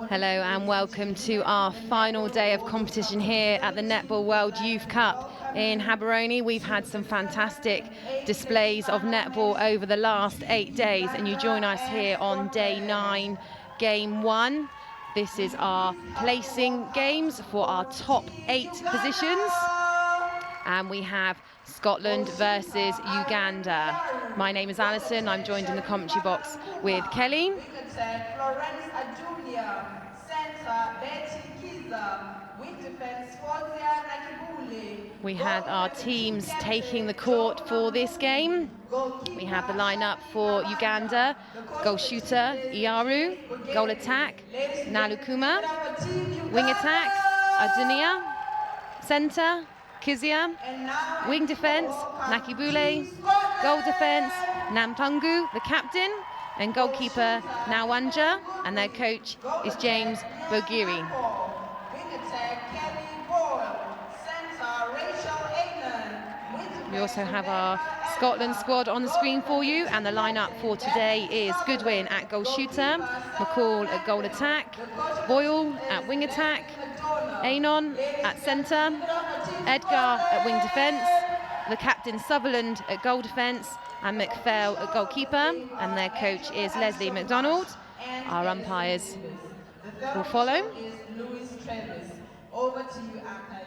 Hello and welcome to our final day of competition here at the Netball World Youth Cup in Gaborone. We've had some fantastic displays of netball over the last 8 days, and you join us here on day 9, game 1. This is our placing games for our top 8 positions, and we have Scotland versus Uganda. My name is Alison. I'm joined in the commentary box with Kelly. We have our teams taking the court for this game. We have the lineup for Uganda: goal shooter Iaru, goal attack Nalukuma, wing attack Adunia, centre Kizia, wing defence Nakibule, goal defence Namtungu, the captain, and goalkeeper Nawanja, and their coach is James Bogiri. We also have our Scotland squad on the screen for you, and the lineup for today is Goodwin at goal shooter, McCall at goal attack, Boyle at wing attack, Anon at centre, Edgar at wing defence, the captain Sutherland at goal defence, and McPhail at goalkeeper, and their coach is Leslie McDonald. Our umpires will follow. Over to you, umpires.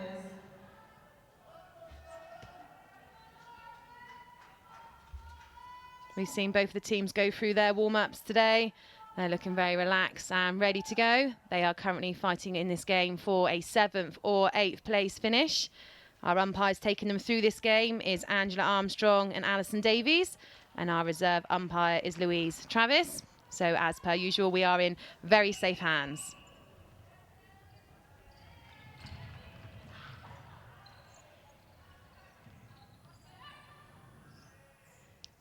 We've seen both the teams go through their warm-ups today. They're looking very relaxed and ready to go. They are currently fighting in this game for a 7th or 8th place finish. Our umpires taking them through this game is Angela Armstrong and Alison Davies, and our reserve umpire is Louise Travis. So as per usual, we are in very safe hands.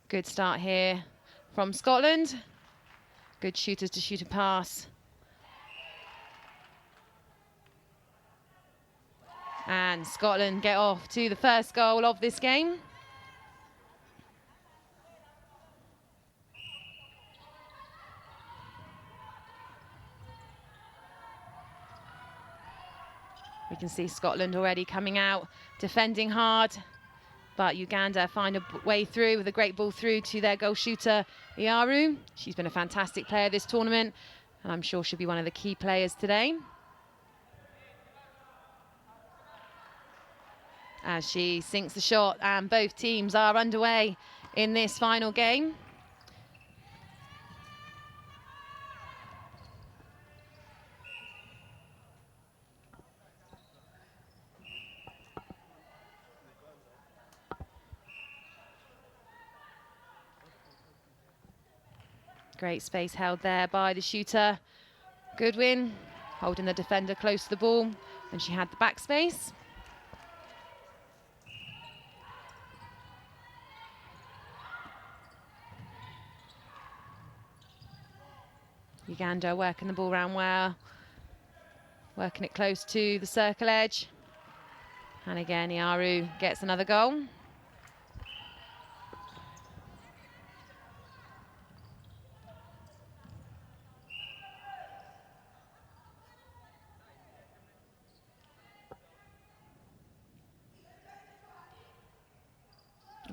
Good start here from Scotland. Good shooters to shoot a pass. And Scotland get off to the first goal of this game. We can see Scotland already coming out, defending hard. But Uganda find a way through with a great ball through to their goal shooter, Iaru. She's been a fantastic player this tournament, and I'm sure she'll be one of the key players today. As she sinks the shot, and both teams are underway in this final game. Great space held there by the shooter. Goodwin holding the defender close to the ball, and she had the back space. Uganda working the ball around well, working it close to the circle edge. And again, Iaru gets another goal.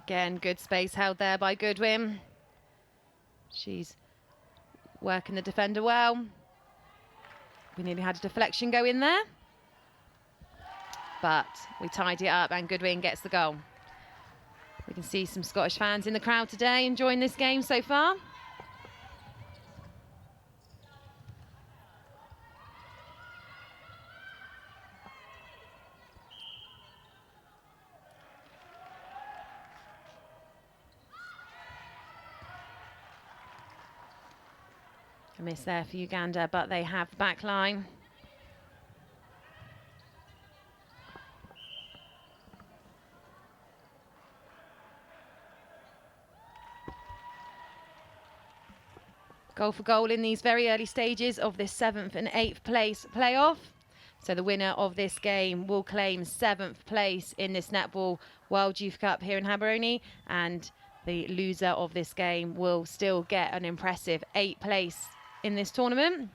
Again, good space held there by Goodwin. She's working the defender well. We nearly had a deflection go in there, but we tied it up and Goodwin gets the goal. We can see some Scottish fans in the crowd today enjoying this game so far. A miss there for Uganda, but they have the back line. goal for goal in these very early stages of this 7th and 8th place playoff. So the winner of this game will claim 7th place in this Netball World Youth Cup here in Gaborone, and the loser of this game will still get an impressive 8th place in this tournament.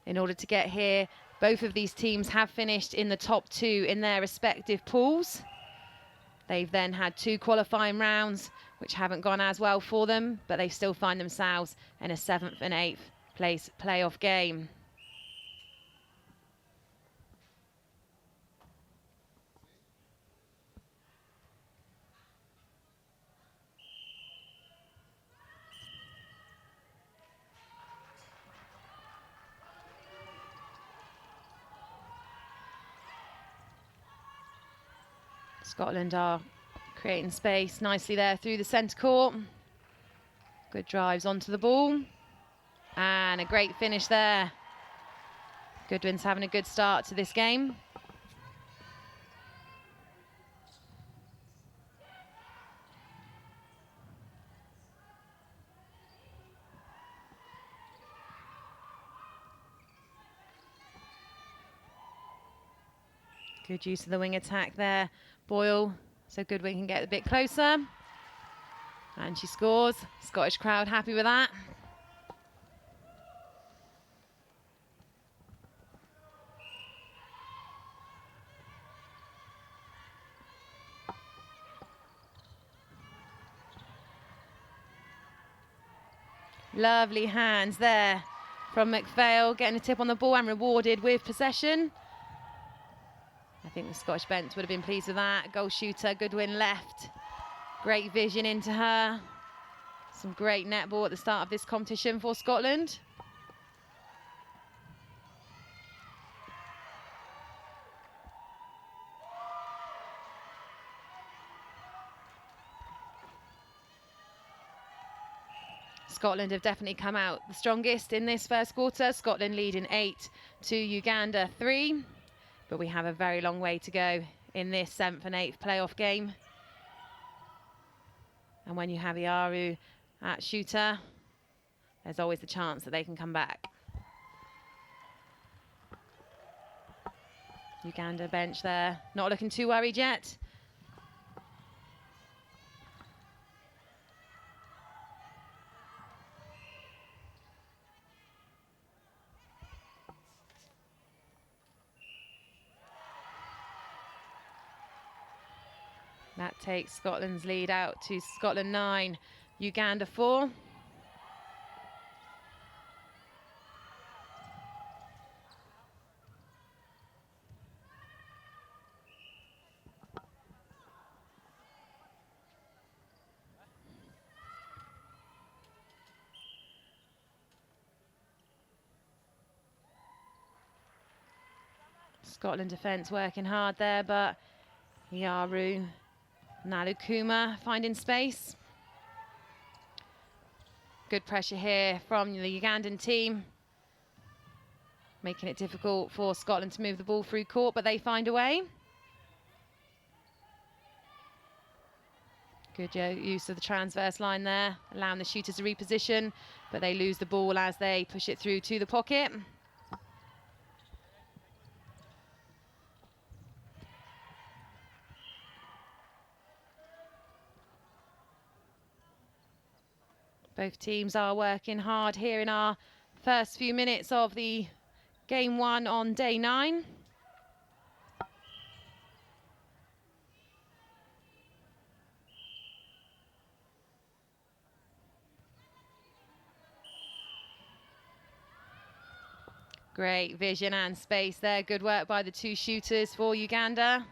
In order to get here, both of these teams have finished in the top 2 in their respective pools. They've then had 2 qualifying rounds, which haven't gone as well for them, but they still find themselves in a 7th and 8th place playoff game. Scotland are creating space nicely there through the centre court. Good drives onto the ball. And a great finish there. Goodwin's having a good start to this game. Good use of the wing attack there, Boyle, so Goodwin can get a bit closer. And she scores. Scottish crowd happy with that. Lovely hands there from McPhail, getting a tip on the ball and rewarded with possession. I think the Scottish bench would have been pleased with that. Goal shooter, Goodwin left. Great vision into her. Some great netball at the start of this competition for Scotland. Scotland have definitely come out the strongest in this first quarter. Scotland leading 8 to Uganda 3. But we have a very long way to go in this 7th and 8th playoff game. And when you have Iaru at shooter, there's always the chance that they can come back. Uganda bench there, not looking too worried yet. That takes Scotland's lead out to Scotland 9, Uganda 4. Scotland defence working hard there, but Iaru Nalukuma finding space. Good pressure here from the Ugandan team, making it difficult for Scotland to move the ball through court, but they find a way. Good use of the transverse line there, allowing the shooters to reposition, but they lose the ball as they push it through to the pocket. Both teams are working hard here in our first few minutes of the game 1 on day 9. Great vision and space there. Good work by the 2 shooters for Uganda.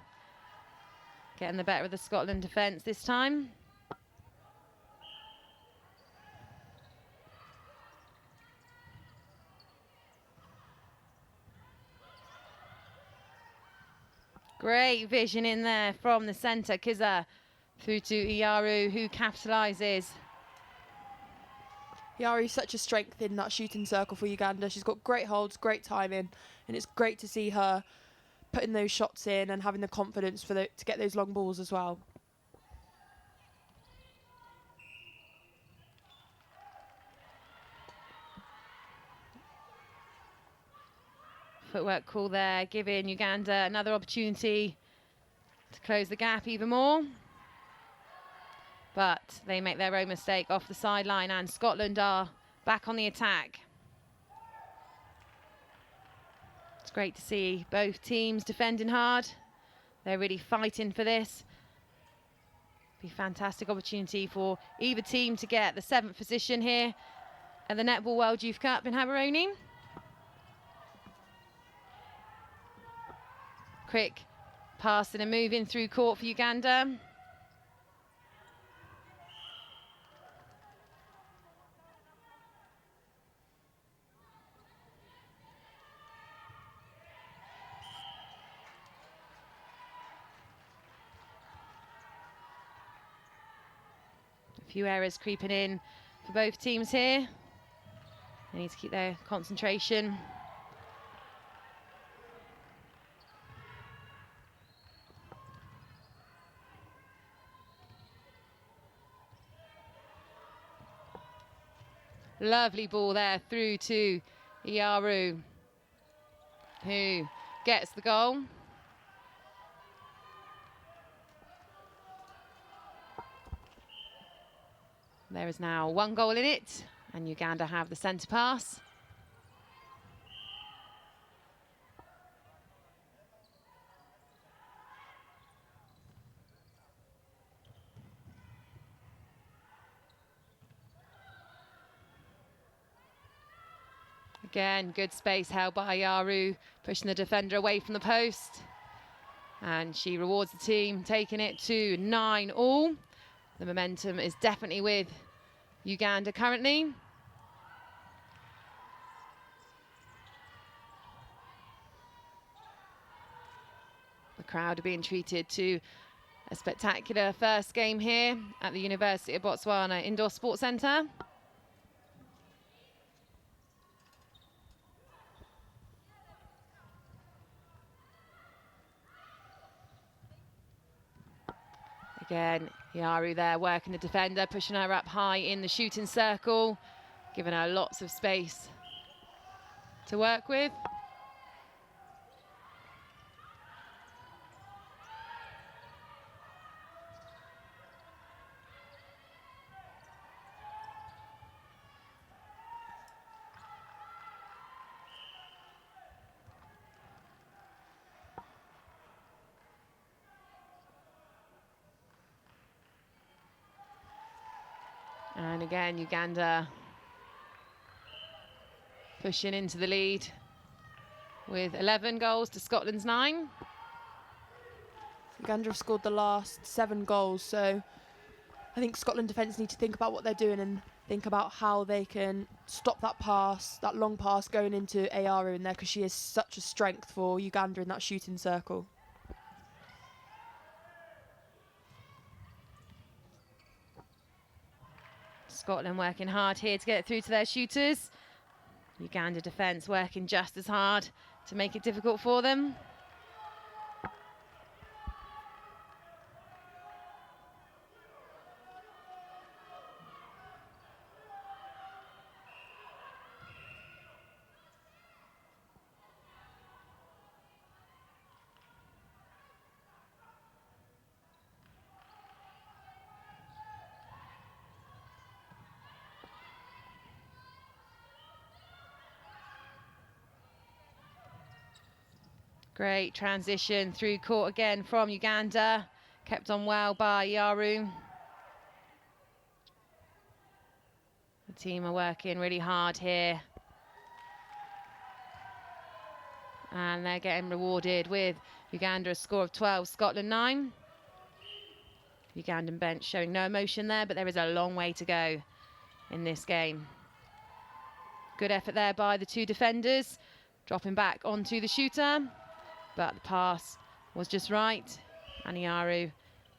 Getting the better of the Scotland defence this time. Great vision in there from the centre, Kiza, through to Iaru, who capitalises. Iaru's such a strength in that shooting circle for Uganda. She's got great holds, great timing, and it's great to see her putting those shots in and having the confidence to get those long balls as well. Footwork call there, giving Uganda another opportunity to close the gap even more. But they make their own mistake off the sideline, and Scotland are back on the attack. It's great to see both teams defending hard. They're really fighting for this. Be a fantastic opportunity for either team to get the 7th position here at the Netball World Youth Cup in Gaborone. Quick passing and moving through court for Uganda. A few errors creeping in for both teams here. They need to keep their concentration. Lovely ball there through to Iaru, who gets the goal. There is now 1 goal in it, and Uganda have the centre pass. Again, good space held by Iaru, pushing the defender away from the post. And she rewards the team, taking it to 9-all. The momentum is definitely with Uganda currently. The crowd are being treated to a spectacular first game here at the University of Botswana Indoor Sports Centre. Again, Iaru there working the defender, pushing her up high in the shooting circle, giving her lots of space to work with. And again, Uganda pushing into the lead with 11 goals to Scotland's 9. Uganda have scored the last 7 goals, so I think Scotland defence need to think about what they're doing and think about how they can stop that pass, that long pass going into Iaru in there, because she is such a strength for Uganda in that shooting circle. Scotland working hard here to get through to their shooters. Uganda defence working just as hard to make it difficult for them. Great transition through court again from Uganda. Kept on well by Iaru. The team are working really hard here. And they're getting rewarded with Uganda a score of 12, Scotland 9. Ugandan bench showing no emotion there, but there is a long way to go in this game. Good effort there by the 2 defenders, dropping back onto the shooter. But the pass was just right, and Iaru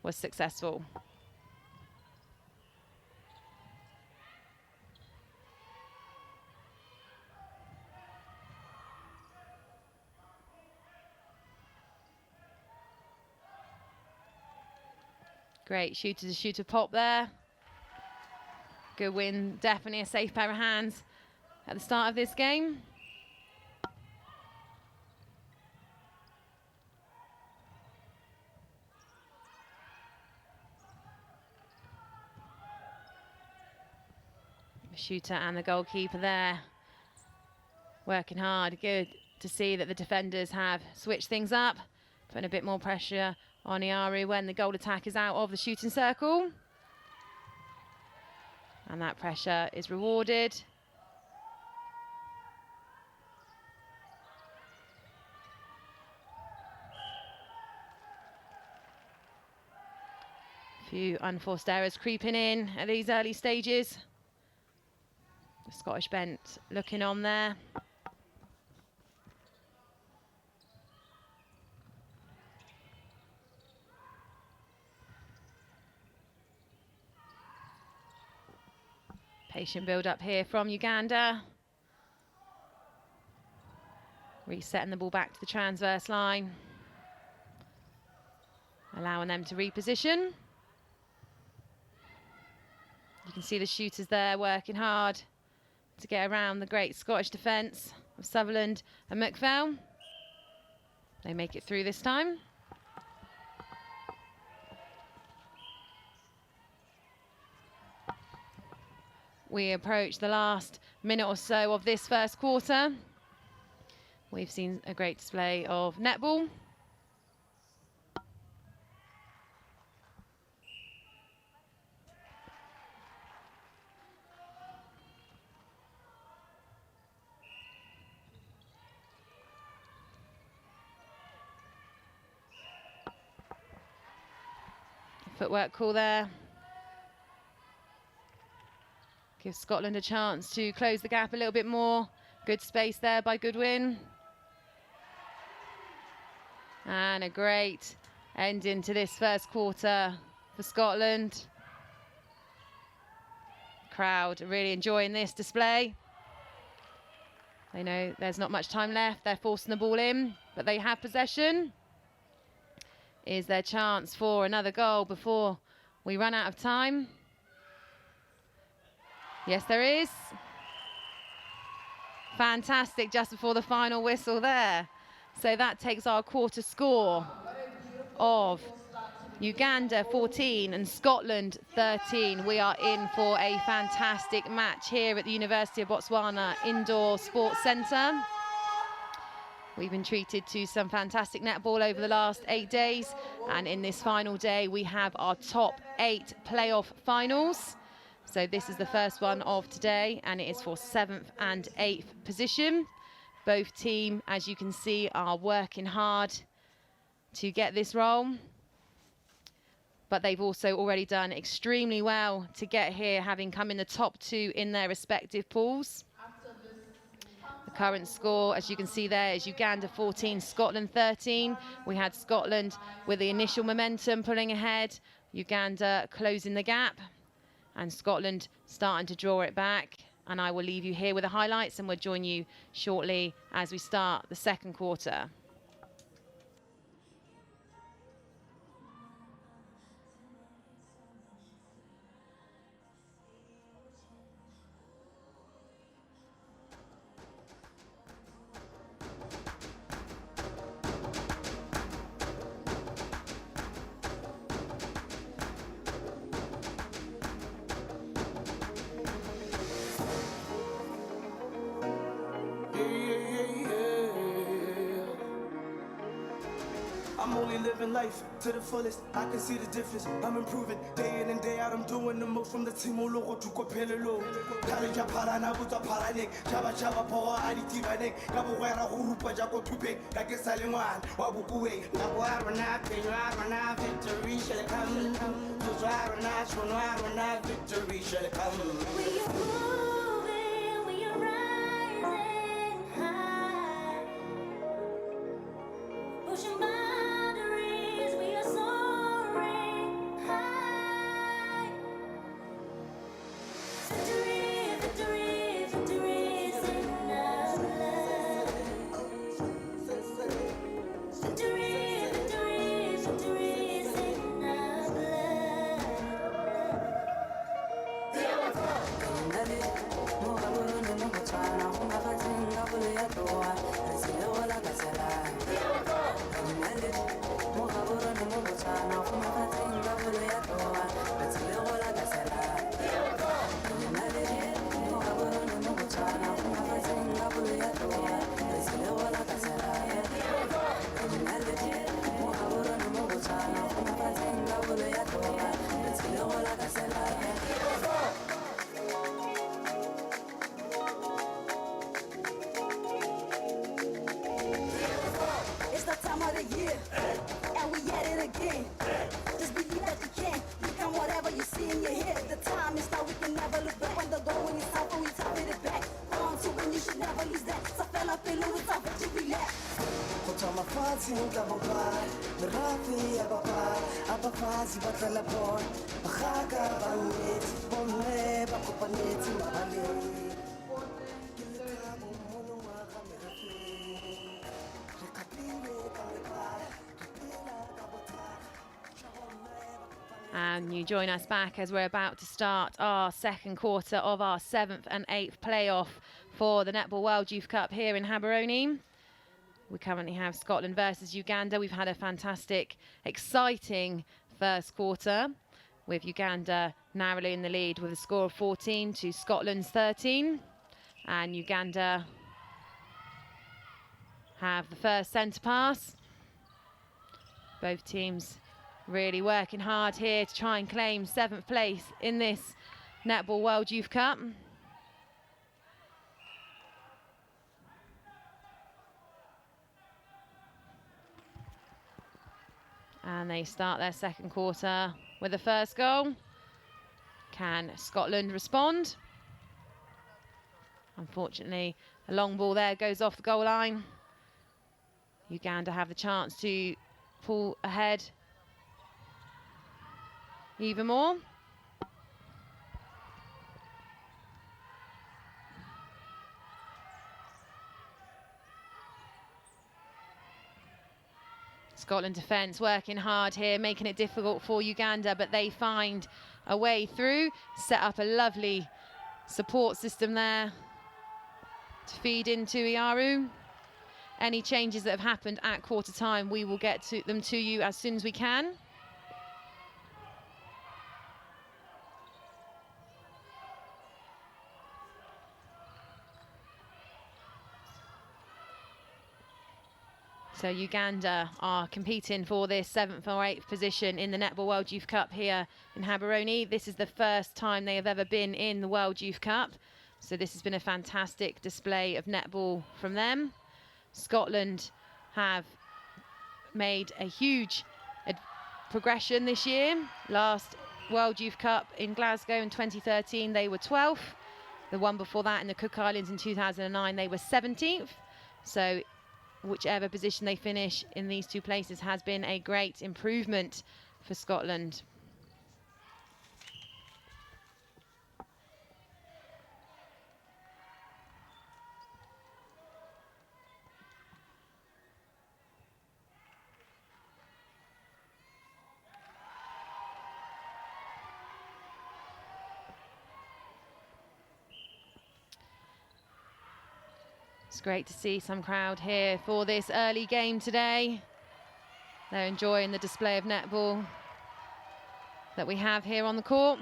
was successful. Great shooter-to-shooter pop there. Good win, definitely a safe pair of hands at the start of this game. Shooter and the goalkeeper there working hard. Good to see that the defenders have switched things up, putting a bit more pressure on Iaru when the goal attack is out of the shooting circle. And that pressure is rewarded. Few unforced errors creeping in at these early stages. The Scottish bench looking on there. Patient build up here from Uganda. Resetting the ball back to the transverse line. Allowing them to reposition. You can see the shooters there working hard to get around the great Scottish defence of Sutherland and McFell. They make it through this time. We approach the last minute or so of this first quarter. We've seen a great display of netball. Footwork call there. Gives Scotland a chance to close the gap a little bit more. Good space there by Goodwin. And a great ending to this first quarter for Scotland. Crowd really enjoying this display. They know there's not much time left. They're forcing the ball in, but they have possession. Is there chance for another goal before we run out of time? Yes, there is. Fantastic, just before the final whistle there. So that takes our quarter score of Uganda 14 and Scotland 13. We are in for a fantastic match here at the University of Botswana Indoor Sports Centre. We've been treated to some fantastic netball over the last 8 days, and in this final day we have our top 8 playoff finals. So this is the first one of today, and it is for 7th and 8th position. Both teams, as you can see, are working hard to get this role, but they've also already done extremely well to get here, having come in the top 2 in their respective pools. The current score, as you can see there, is Uganda 14, Scotland 13. We had Scotland with the initial momentum pulling ahead, Uganda closing the gap, and Scotland starting to draw it back. And I will leave you here with the highlights, and we'll join you shortly as we start the second quarter. I'm only living life to the fullest. I can see the difference. I'm improving day in and day out. I'm doing the most from the team. Logo to Copello. Kalija Parana Buta Paranik. Java Java Power Aditi Banek. Gabuera Hurupa Jaco Tupe. Like a Saliman. Wabuwe. Naguarana, Penuarana, victory shall come. Tuzarana, Sonarana, victory shall come. again. Just believe that you can. Become whatever you see in your head. The time is now, we can never look back. When the going is out, we top it back. On to when you should never lose that. So fella feel it's off, but you relax. Put on my fancy, Gababa, the Rafi, Abafazi, Batalapon, Bahaga, Banit, Bombe, Bacopanet, Mali. And you join us back as we're about to start our second quarter of our 7th and 8th playoff for the Netball World Youth Cup here in Gaborone. We currently have Scotland versus Uganda. We've had a fantastic, exciting first quarter with Uganda narrowly in the lead with a score of 14 to Scotland's 13. And Uganda have the first centre pass. Both teams really working hard here to try and claim 7th place in this Netball World Youth Cup. And they start their second quarter with the first goal. Can Scotland respond? Unfortunately, a long ball there goes off the goal line. Uganda have the chance to pull ahead even more. Scotland defence working hard here, making it difficult for Uganda, but they find a way through, set up a lovely support system there to feed into Iaru. Any changes that have happened at quarter time, we will get to them to you as soon as we can. So Uganda are competing for this 7th or 8th position in the Netball World Youth Cup here in Gaborone. This is the first time they have ever been in the World Youth Cup. So this has been a fantastic display of netball from them. Scotland have made a huge progression this year. Last World Youth Cup in Glasgow in 2013, they were 12th. The one before that in the Cook Islands in 2009, they were 17th. So whichever position they finish in these two places has been a great improvement for Scotland. It's great to see some crowd here for this early game today. They're enjoying the display of netball that we have here on the court.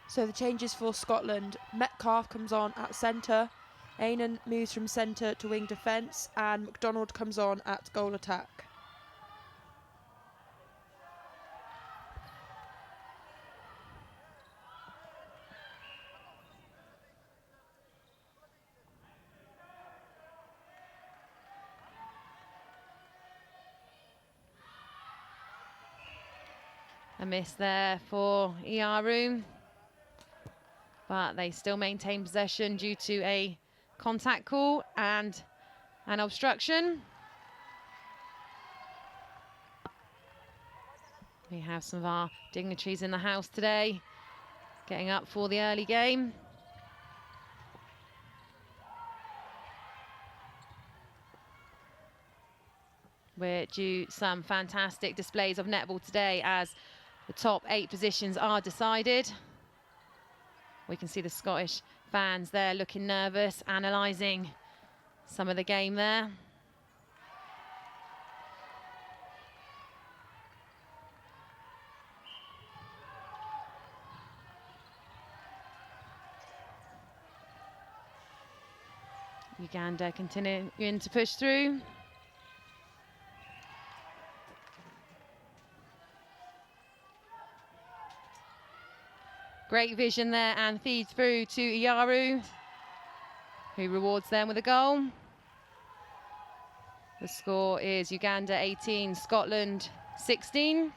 So the changes for Scotland: Metcalf comes on at centre, Ainan moves from centre to wing defence, and McDonald comes on at goal attack. A miss there for Iaru, but they still maintain possession due to a contact call and an obstruction. We have some of our dignitaries in the house today getting up for the early game. We're due some fantastic displays of netball today as the top 8 positions are decided. We can see the Scottish fans there looking nervous, analysing some of the game there. Uganda continuing to push through. Great vision there and feeds through to Iaru, who rewards them with a goal. The score is Uganda 18, Scotland 16.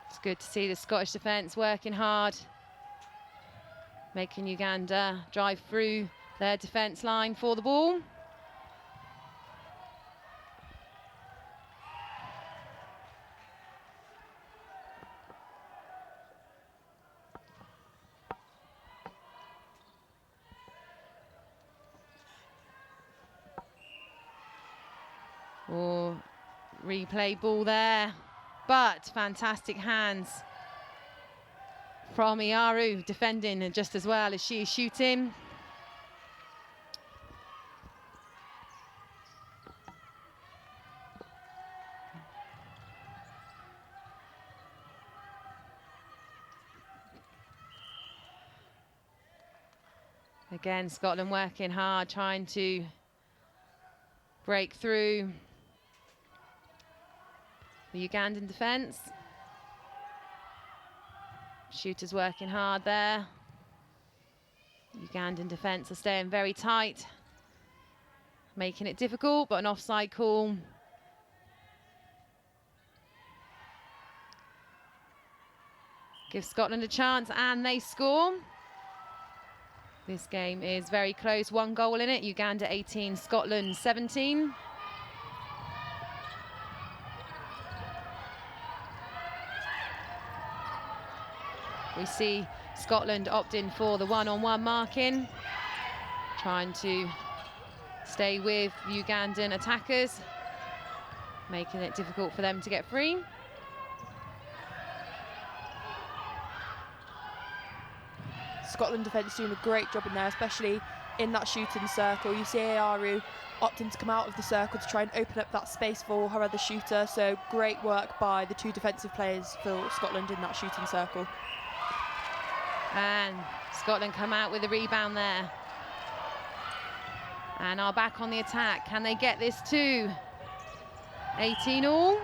It's good to see the Scottish defence working hard, making Uganda drive through their defence line for the ball. Oh, replay ball there, but fantastic hands from Iaru, defending just as well as she is shooting. Again, Scotland working hard, trying to break through the Ugandan defence. Shooters working hard there. Ugandan defence are staying very tight, making it difficult, but an offside call. Gives Scotland a chance, and they score. This game is very close, 1 goal in it. Uganda 18, Scotland 17. We see Scotland opting for the one-on-one marking, trying to stay with Ugandan attackers, making it difficult for them to get free. Scotland defence doing a great job in there, especially in that shooting circle. You see Iaru opting to come out of the circle to try and open up that space for her other shooter. So great work by the 2 defensive players for Scotland in that shooting circle. And Scotland come out with a rebound there. And are back on the attack. Can they get this to 18 all?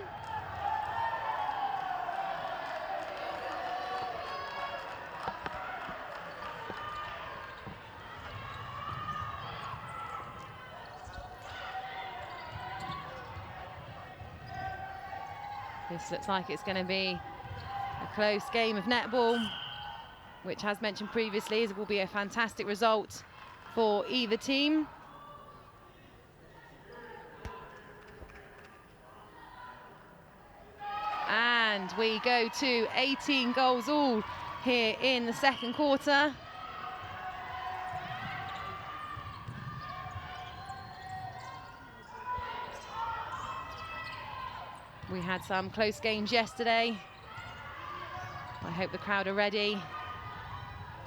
This looks like it's going to be a close game of netball, which, as mentioned previously, will be a fantastic result for either team. And we go to 18 goals all here in the second quarter. We had some close games yesterday. I hope the crowd are ready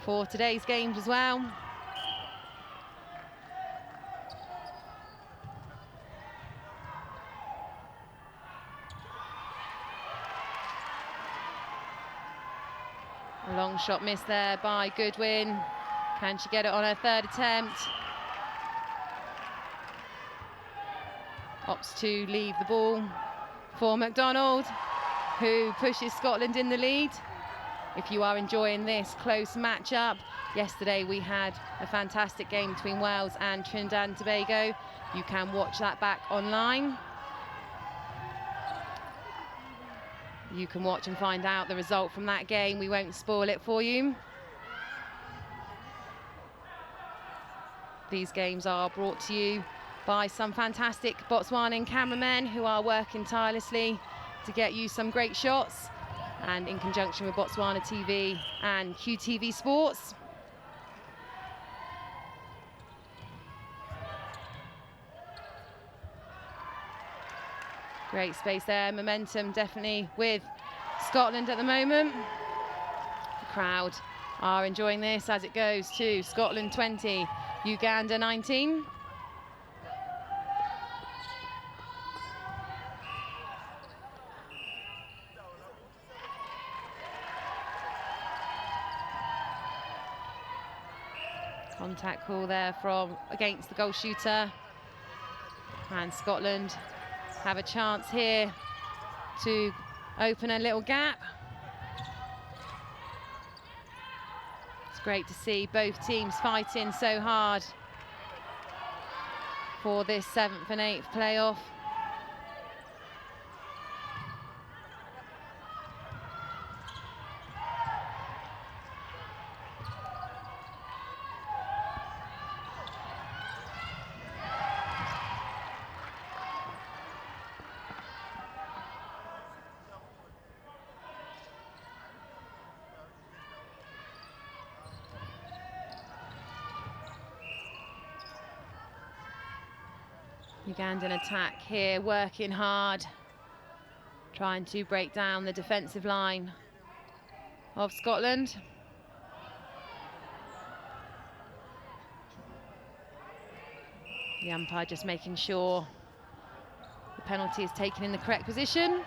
for today's games as well. A long shot missed there by Goodwin. Can she get it on her 3rd attempt? Opts to leave the ball for McDonald, who pushes Scotland in the lead. If you are enjoying this close matchup, yesterday we had a fantastic game between Wales and Trinidad and Tobago. You can watch that back online. You can watch and find out the result from that game. We won't spoil it for you. These games are brought to you by some fantastic Botswanan cameramen who are working tirelessly to get you some great shots, and in conjunction with Botswana TV and QTV Sports. Great space there, momentum definitely with Scotland at the moment. The crowd are enjoying this as it goes to Scotland 20, Uganda 19. Contact call there from against the goal shooter, and Scotland have a chance here to open a little gap. Great to see both teams fighting so hard for this 7th and 8th playoff. Ugandan attack here, working hard, trying to break down the defensive line of Scotland. The umpire just making sure the penalty is taken in the correct position.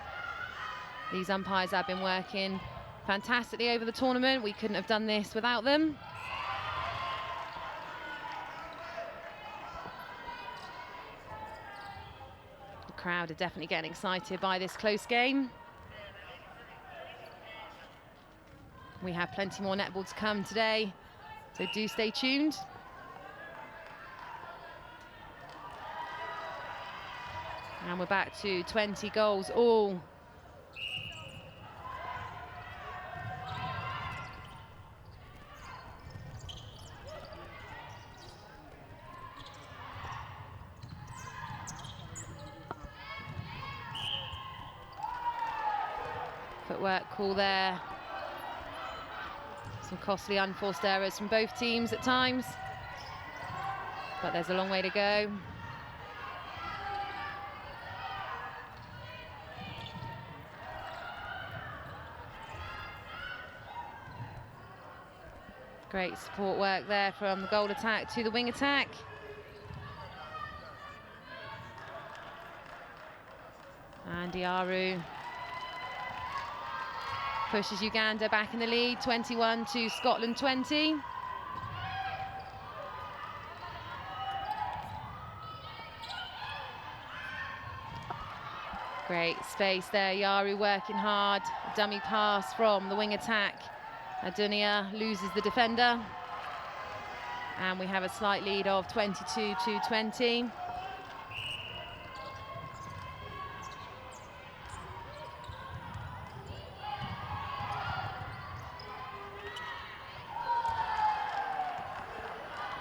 These umpires have been working fantastically over the tournament. We couldn't have done this without them. Crowd are definitely getting excited by this close game. We have plenty more netball to come today, so do stay tuned. And we're back to 20 goals all. Footwork call there. Some costly unforced errors from both teams at times, but there's a long way to go. Great support work there from the goal attack to the wing attack. And Diaru pushes Uganda back in the lead, 21 to Scotland 20. Great space there, Yaru working hard. A dummy pass from the wing attack. Adunia loses the defender. And we have a slight lead of 22 to 20.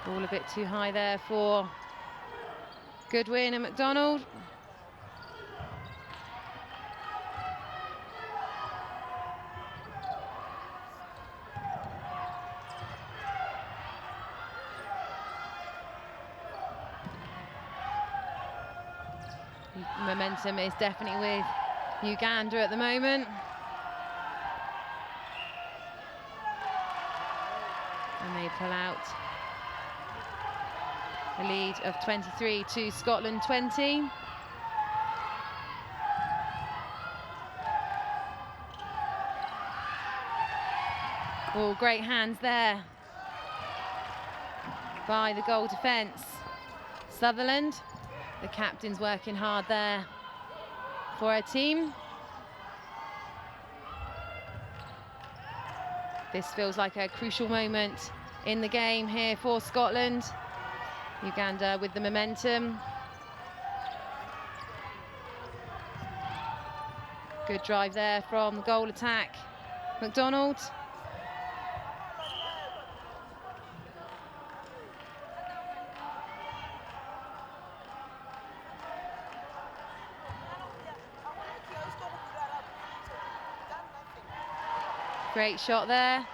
All a bit too high there for Goodwin and McDonald. Momentum is definitely with Uganda at the moment. And they pull out a lead of 23 to Scotland 20. Oh, great hands there by the goal defence. Sutherland, the captain's working hard there for her team. This feels like a crucial moment in the game here for Scotland. Uganda with the momentum. Good drive there from the goal attack. McDonald. Great shot there.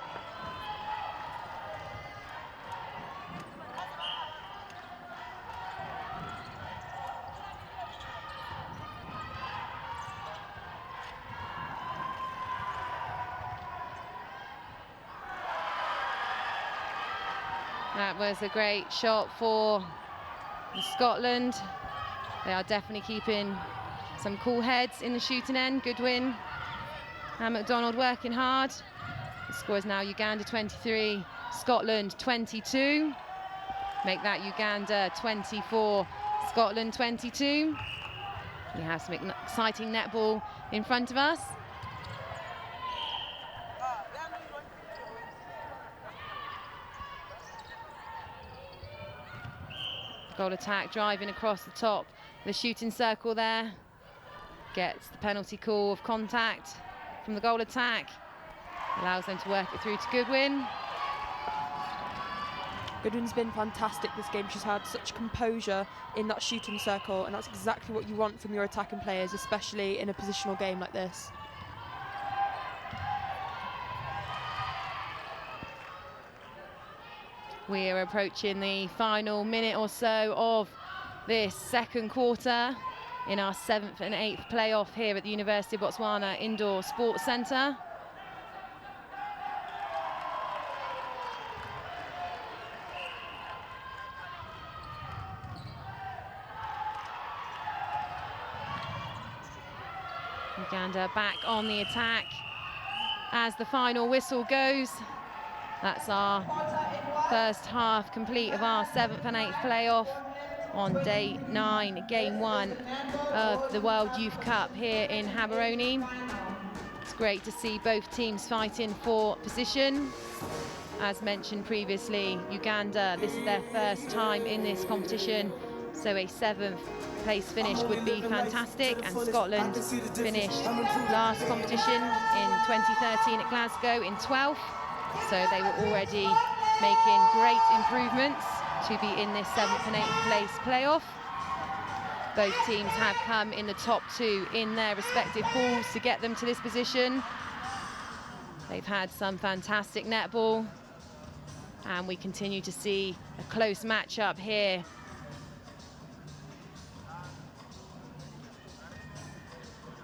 That was a great shot for Scotland. They are definitely keeping some cool heads in the shooting end. Goodwin and McDonald working hard. The score is now Uganda 23, Scotland 22. Make that Uganda 24, Scotland 22. We have some exciting netball in front of us. Goal attack, driving across the top. The shooting circle there. Gets the penalty call of contact from the goal attack. Allows them to work it through to Goodwin. Goodwin's been fantastic this game. She's had such composure in that shooting circle, and that's exactly what you want from your attacking players, especially in a positional game like this. We are approaching the final minute or so of this second quarter in our 7th and 8th playoff here at the University of Botswana Indoor Sports Centre. Uganda back on the attack as the final whistle goes. That's our first half complete of our 7th and 8th playoff on day 9, game 1 of the World Youth Cup here in Gaborone. It's great to see both teams fighting for position. As mentioned previously, Uganda, this is their first time in this competition, so a 7th place finish would be fantastic, and Scotland finished last competition in 2013 at Glasgow in 12th, so they were already making great improvements to be in this 7th and 8th place playoff. Both teams have come in the top 2 in their respective pools to get them to this position. They've had some fantastic netball, and we continue to see a close matchup here.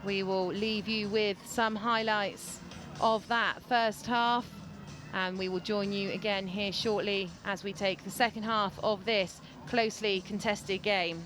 We will leave you with some highlights of that first half, and we will join you again here shortly as we take the second half of this closely contested game.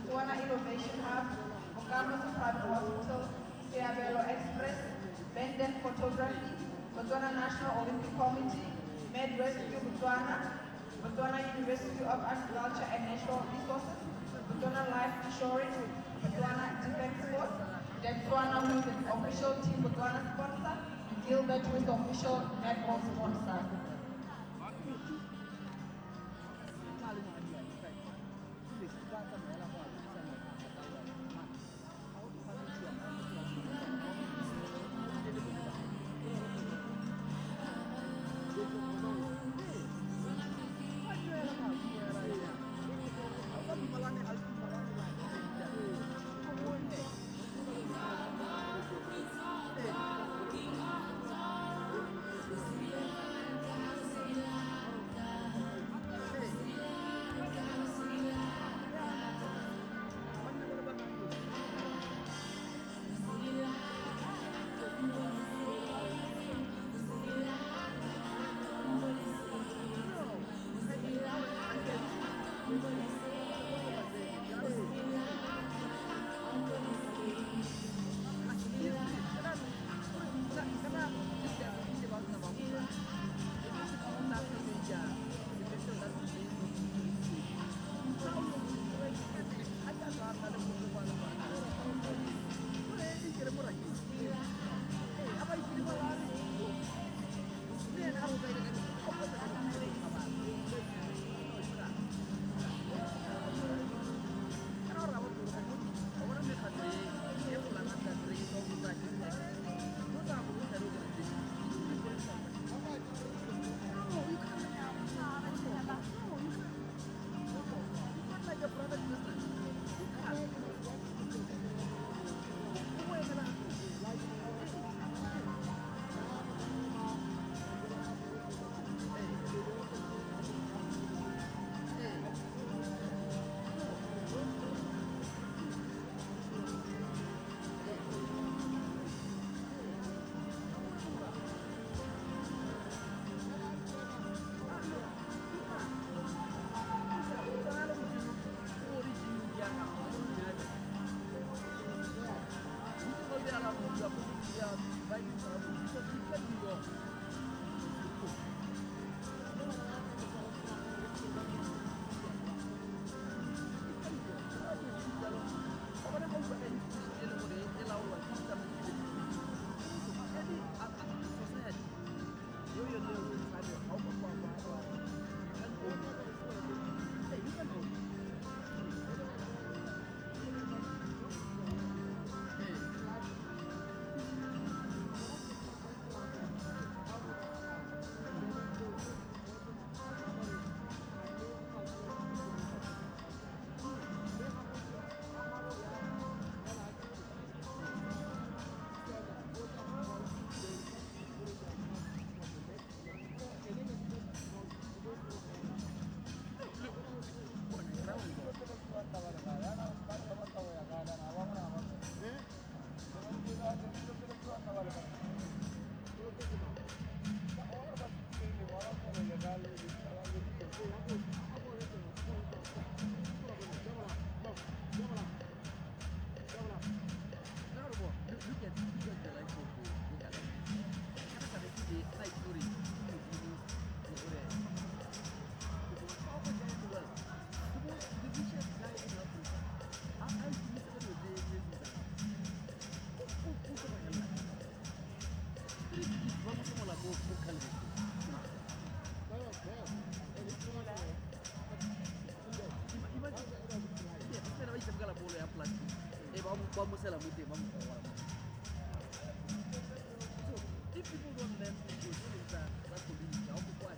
Botswana Innovation Hub, Botswana Private Hospital, Express, BenDan Photography, Botswana National Olympic Committee, Med Rescue Botswana, Botswana University of Agriculture and Natural Resources, Botswana Life Insurance, Botswana Defense Force, Botswana with its official Team Botswana sponsor, and Gilbert with the official Netball sponsor. Vamos a la multa, vamos a la So, if people don't learn to do that, that's the limit. How to fight?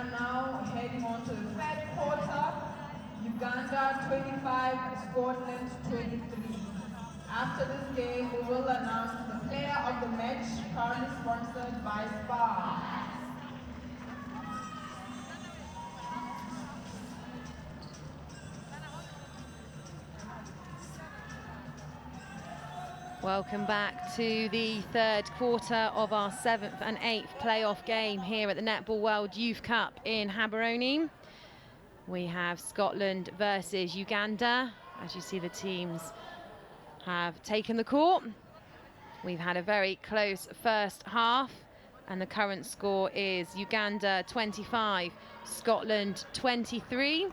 are now heading on to the third quarter. Uganda 25, Scotland 23. After this game, we will announce the player of the match, proudly sponsored by Spa. Welcome back to the third quarter of our 7th and 8th playoff game here at the Netball World Youth Cup in Gaborone. We have Scotland versus Uganda. As you see, the teams have taken the court. We've had a very close first half, and the current score is Uganda 25, Scotland 23.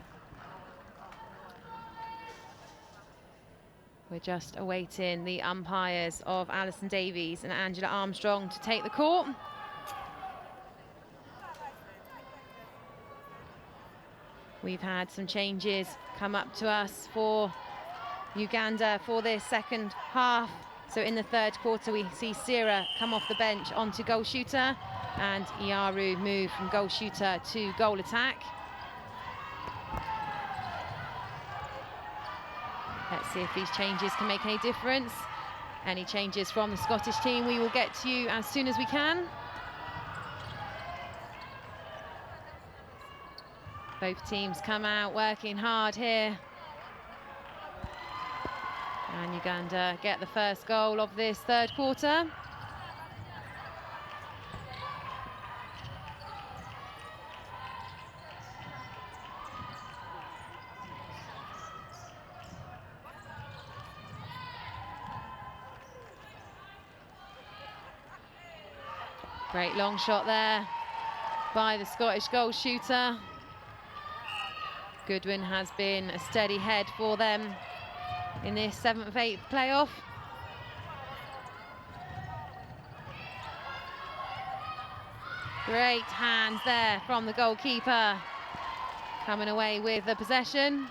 We're just awaiting the umpires of Alison Davies and Angela Armstrong to take the court. We've had some changes come up to us for Uganda for this second half. So in the third quarter, we see Sira come off the bench onto goal shooter, and Iaru move from goal shooter to goal attack. Let's see if these changes can make any difference. Any changes from the Scottish team, we will get to you as soon as we can. Both teams come out working hard here. And Uganda get the first goal of this third quarter. Great long shot there by the Scottish goal shooter. Goodwin has been a steady head for them in this 7th, 8th playoff. Great hands there from the goalkeeper, coming away with the possession.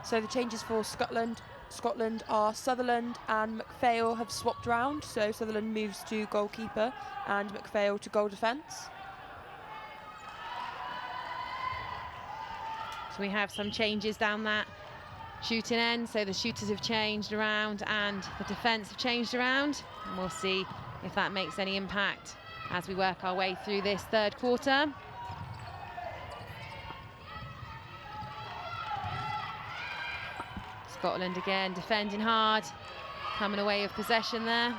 So the changes for Scotland are Sutherland and McPhail have swapped round. So Sutherland moves to goalkeeper and McPhail to goal defence. So we have some changes down that shooting end. So the shooters have changed around and the defence have changed around. And we'll see if that makes any impact as we work our way through this third quarter. Scotland again defending hard, coming away with possession there.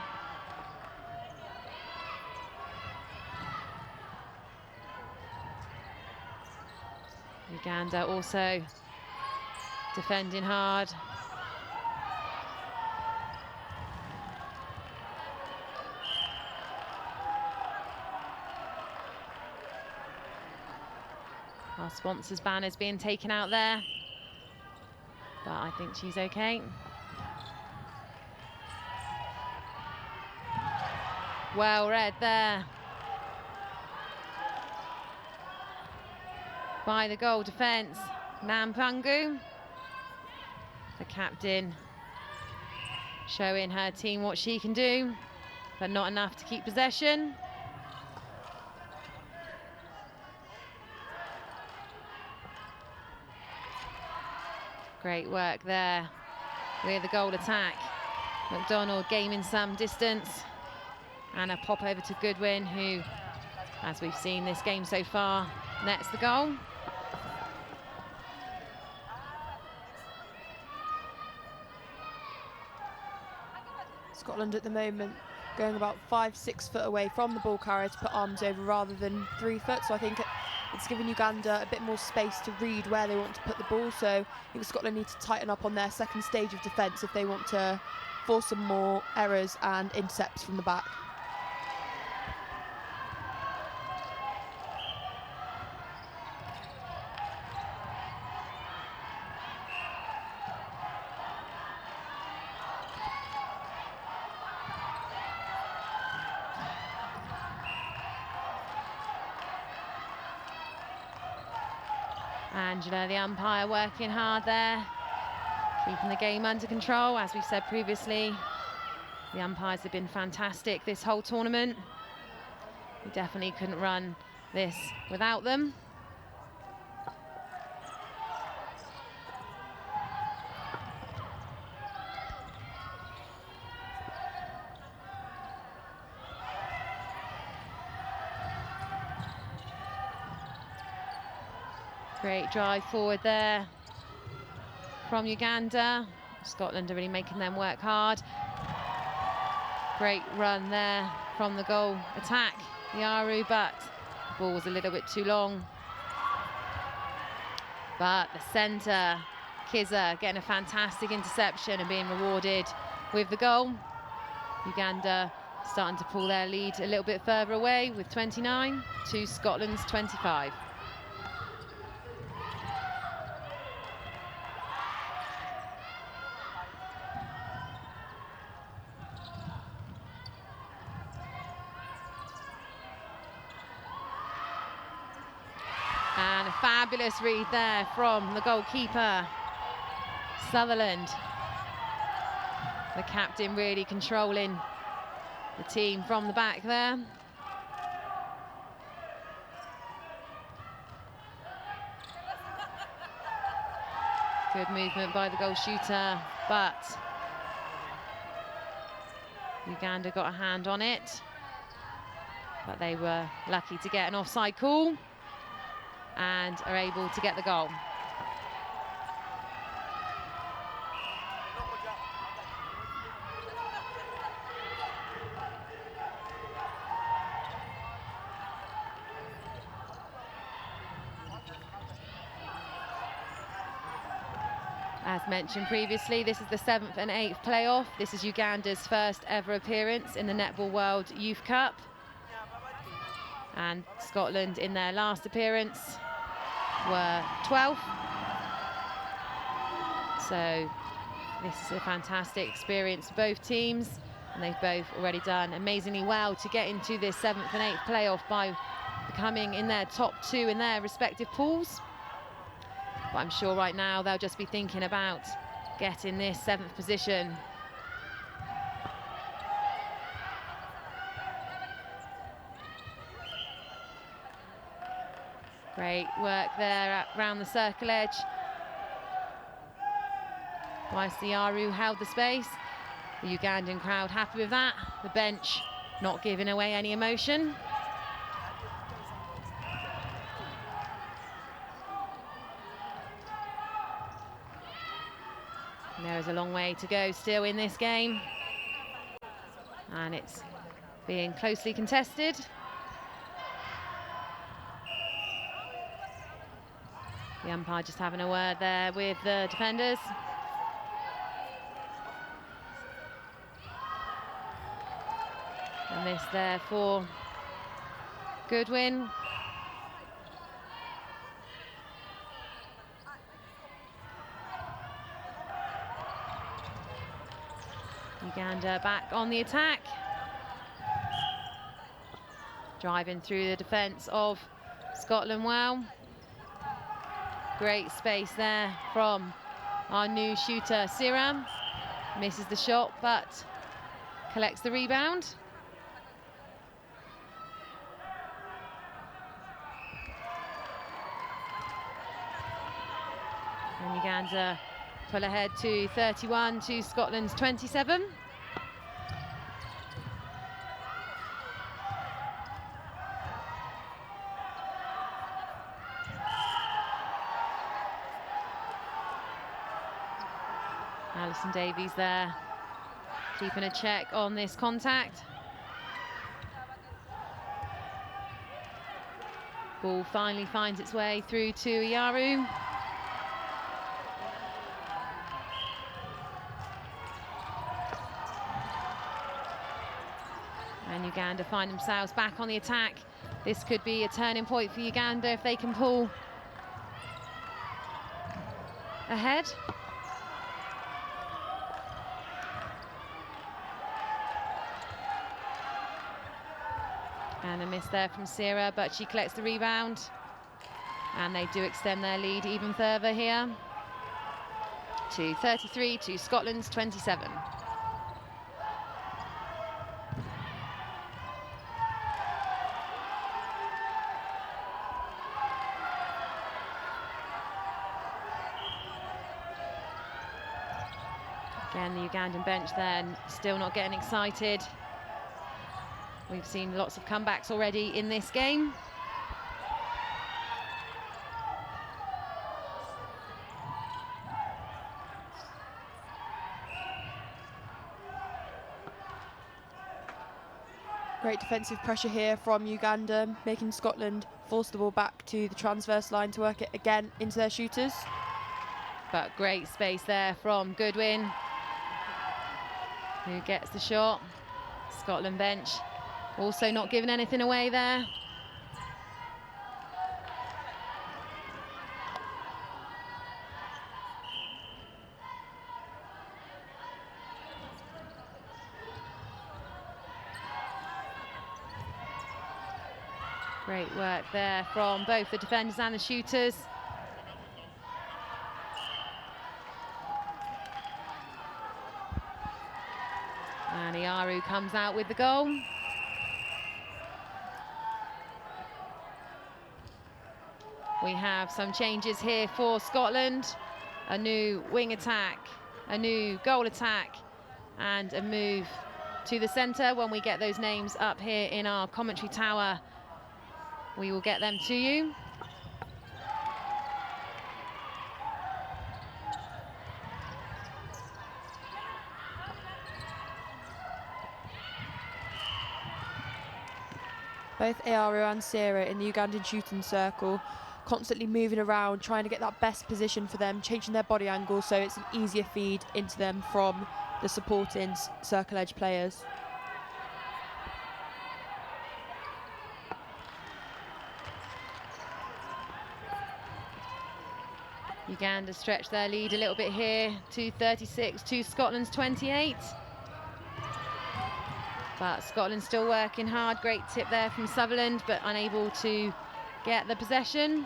Uganda also defending hard. Our sponsors' banner's being taken out there, but I think she's okay. Well read there by the goal defence, Nampangu. The captain showing her team what she can do, but not enough to keep possession. Great work there with the goal attack. McDonald gaining some distance, and a pop over to Goodwin, who, as we've seen this game so far, nets the goal. Scotland at the moment going about 5-6 foot away from the ball carrier to put arms over rather than 3 foot, so I think it's given Uganda a bit more space to read where they want to put the ball. So I think Scotland need to tighten up on their second stage of defence if they want to force some more errors and intercepts from the back. Angela, the umpire, working hard there Keeping the game under control, as we've said previously. The umpires have been fantastic this whole tournament. We definitely couldn't run this without them. Great drive forward there from Uganda. Scotland are really making them work hard. Great run there from the goal attack, Yaru, but the ball was a little bit too long. But the centre, Kiza, getting a fantastic interception and being rewarded with the goal. Uganda starting to pull their lead a little bit further away with 29 to Scotland's 25. And a fabulous read there from the goalkeeper, Sutherland. The captain really controlling the team from the back there. Good movement by the goal shooter, but Uganda got a hand on it. But they were lucky to get an offside call and are able to get the goal. As mentioned previously, this is the 7th and 8th playoff. This is Uganda's first ever appearance in the Netball World Youth Cup. And Scotland, in their last appearance, were 12th. So this is a fantastic experience for both teams, and they've both already done amazingly well to get into this 7th and 8th playoff by becoming in their top 2 in their respective pools. But I'm sure right now they'll just be thinking about getting this 7th position. Great work there around the circle edge. Yaru held the space. The Ugandan crowd happy with that. The bench not giving away any emotion. And there is a long way to go still in this game. And it's being closely contested. The umpire just having a word there with the defenders. And this there for Goodwin. Uganda back on the attack. Driving through the defence of Scotland well. Great space there from our new shooter, Siram. Misses the shot, but collects the rebound. And Uganda pull ahead to 31 to Scotland's 27. Alison Davies there, keeping a check on this contact. Ball finally finds its way through to Yaru. And Uganda find themselves back on the attack. This could be a turning point for Uganda if they can pull ahead. And a miss there from Sierra, but she collects the rebound. And they do extend their lead even further here. to 33 to Scotland's 27. Again, the Ugandan bench then still not getting excited. We've seen lots of comebacks already in this game. Great defensive pressure here from Uganda, making Scotland force the ball back to the transverse line to work it again into their shooters. But great space there from Goodwin, who gets the shot. Scotland bench also not giving anything away there. Great work there from both the defenders and the shooters. And Iaru comes out with the goal. We have some changes here for Scotland. A new wing attack, a new goal attack, and a move to the centre. When we get those names up here in our commentary tower, we will get them to you. Both Iaru and Sarah in the Ugandan shooting circle, constantly moving around, trying to get that best position for them, changing their body angle so it's an easier feed into them from the supporting circle edge players. Uganda stretch their lead a little bit here to 36 to Scotland's 28. But Scotland still working hard. Great tip there from Sutherland, but unable to get the possession.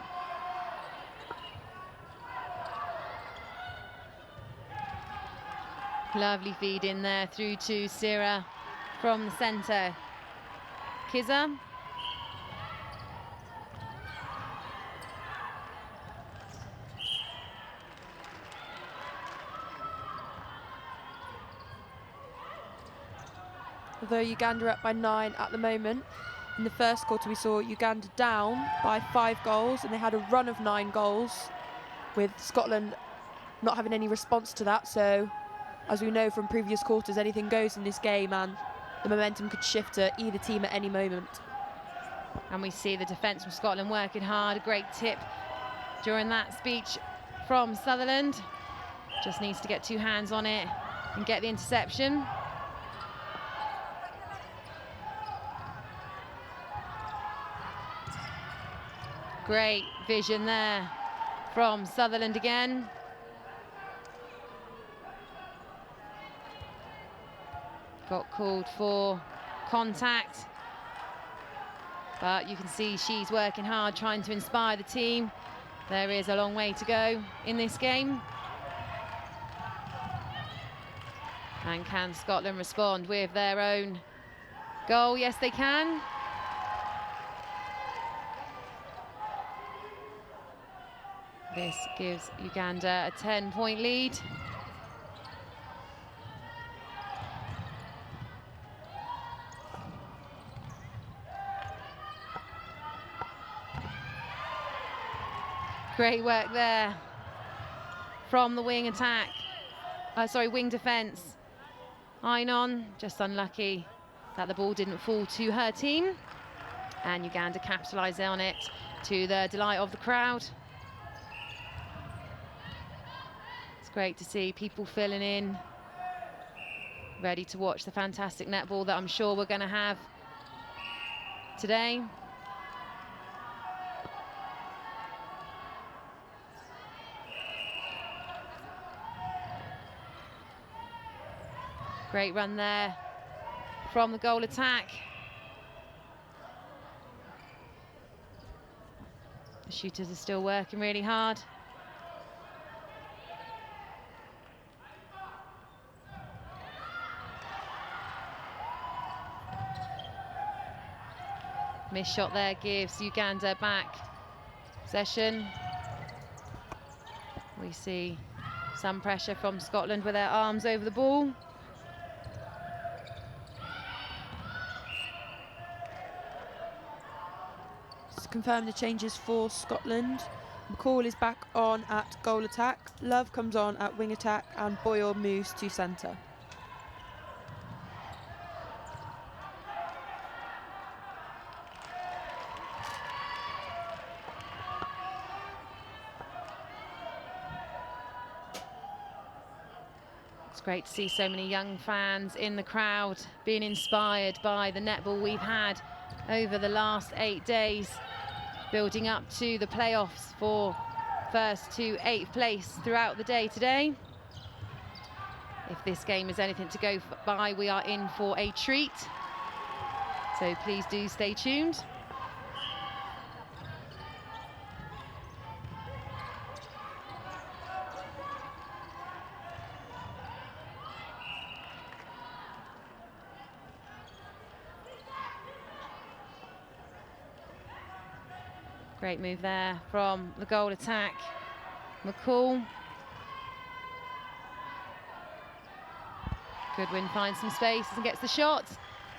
Lovely feed in there through to Sira from the centre. Kizza. Although Uganda are up by 9 at the moment, in the first quarter we saw Uganda down by 5 goals and they had a run of 9 goals, with Scotland not having any response to that. So as we know from previous quarters, anything goes in this game and the momentum could shift to either team at any moment. And we see the defence from Scotland working hard. A great tip during that speech from Sutherland. Just needs to get 2 hands on it and get the interception. Great vision there from Sutherland again. Got called for contact, but you can see she's working hard, trying to inspire the team. There is a long way to go in this game. And can Scotland respond with their own goal? Yes, they can. This gives Uganda a 10-point lead. Great work there from the wing attack. Wing defence. Ainon just unlucky that the ball didn't fall to her team. And Uganda capitalised on it to the delight of the crowd. Great to see people filling in, ready to watch the fantastic netball that I'm sure we're going to have today. Great run there from the goal attack. The shooters are still working really hard. Missed shot there gives Uganda back possession. We see some pressure from Scotland with their arms over the ball. Just confirm the changes for Scotland. McCall is back on at goal attack. Love comes on at wing attack, and Boyle moves to centre. It's great to see so many young fans in the crowd being inspired by the netball we've had over the last 8 days, building up to the playoffs for first to 8th place throughout the day today. If this game is anything to go by, we are in for a treat. So please do stay tuned. Great move there from the goal attack, McCall. Goodwin finds some space and gets the shot.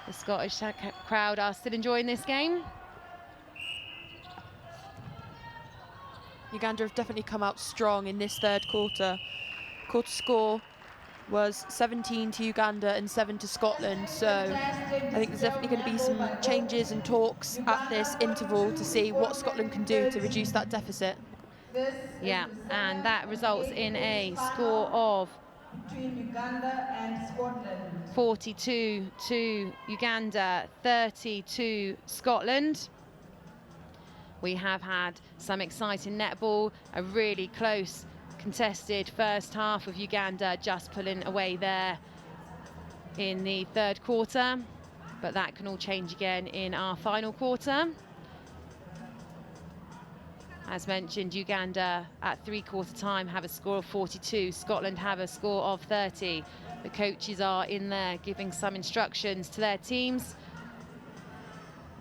The Scottish crowd are still enjoying this game. Uganda have definitely come out strong in this third quarter. Quarter score was 17 to Uganda and 7 to Scotland, so I think there's definitely going to be some changes and talks at this interval to see what Scotland can do to reduce that deficit. Yeah, and that results in a score of between Uganda and Scotland. 42 to Uganda, 30 to Scotland. We have had some exciting netball, a really close contested first half of Uganda just pulling away there in the third quarter, but that can all change again in our final quarter. As mentioned, Uganda at three-quarter time have a score of 42. Scotland have a score of 30. The coaches are in there giving some instructions to their teams.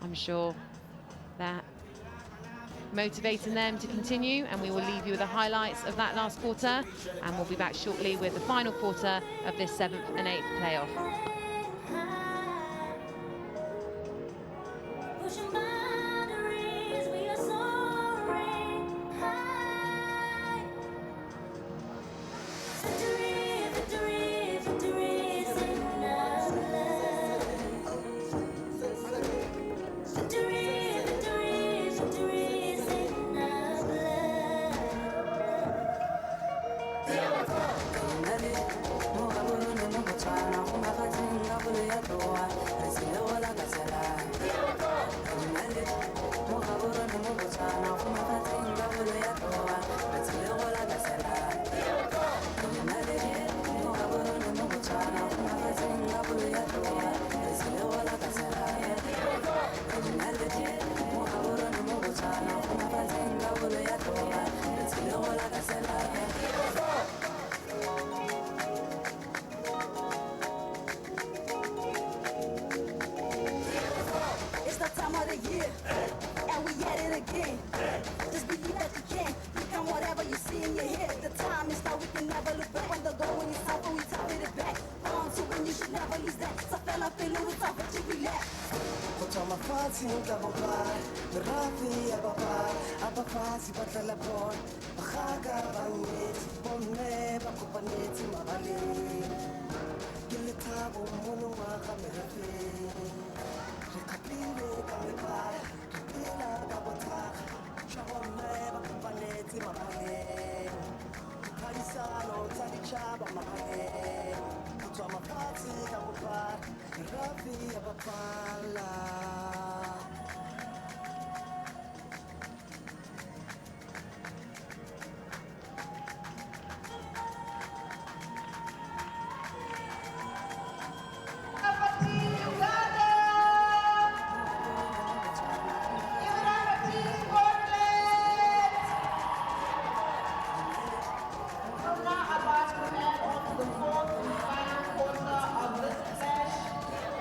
I'm sure that motivating them to continue, and we will leave you with the highlights of that last quarter, and we'll be back shortly with the final quarter of this 7th and 8th playoff.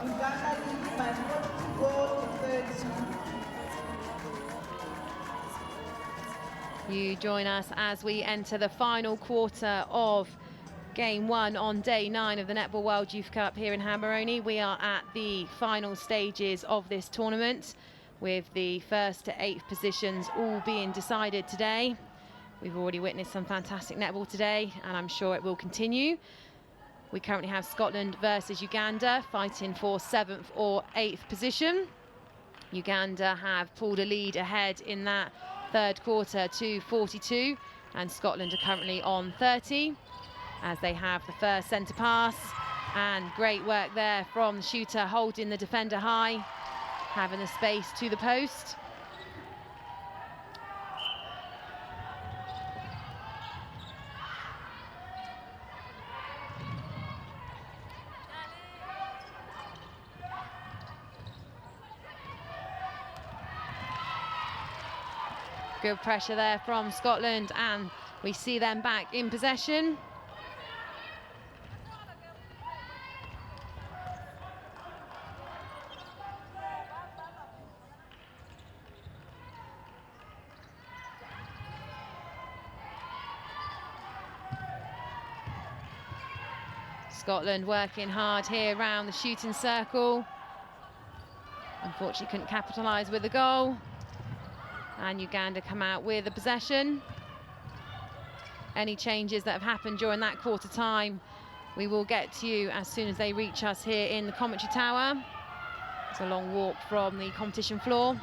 Uganda leading by 42 goals. you join us as we enter the final quarter of Game 1 on day 9 of the Netball World Youth Cup here in Gaborone. We are at the final stages of this tournament, with the first to 8th positions all being decided today. We've already witnessed some fantastic netball today, and I'm sure it will continue. We currently have Scotland versus Uganda, fighting for 7th or 8th position. Uganda have pulled a lead ahead in that third quarter to 42, and Scotland are currently on 30, as they have the first centre pass. And great work there from the shooter, holding the defender high, having the space to the post. Good pressure there from Scotland, and we see them back in possession. Scotland working hard here around the shooting circle. Unfortunately couldn't capitalise with the goal. And Uganda come out with the possession. Any changes that have happened during that quarter time, we will get to you as soon as they reach us here in the commentary tower. It's a long walk from the competition floor.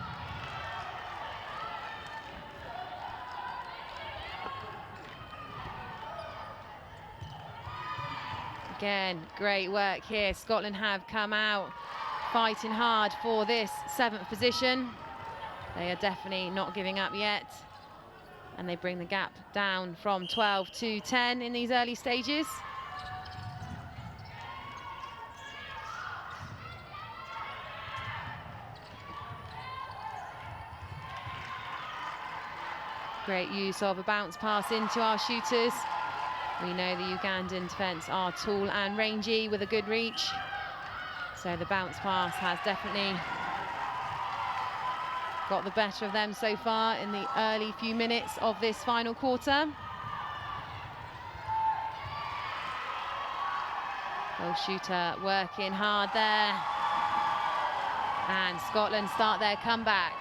Again, great work here. Scotland have come out fighting hard for this 7th position. They are definitely not giving up yet, and they bring the gap down from 12 to 10 in these early stages. Great use of a bounce pass into our shooters. We know the Ugandan defence are tall and rangy with a good reach, so the bounce pass has definitely got the better of them so far in the early few minutes of this final quarter. Goal shooter working hard there, and Scotland start their comeback.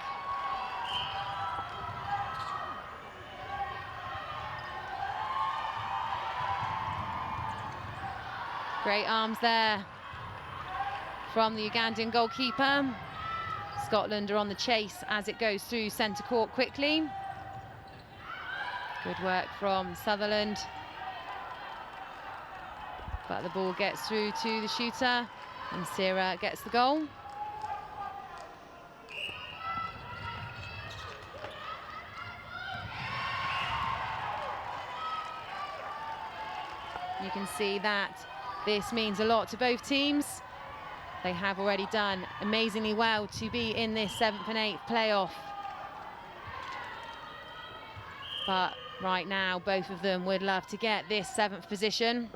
Great arms there from the Ugandan goalkeeper. Scotland are on the chase as it goes through centre court quickly. Good work from Sutherland. But the ball gets through to the shooter, and Sierra gets the goal. You can see that this means a lot to both teams. They have already done amazingly well to be in this 7th and 8th playoff. But right now, both of them would love to get this 7th position.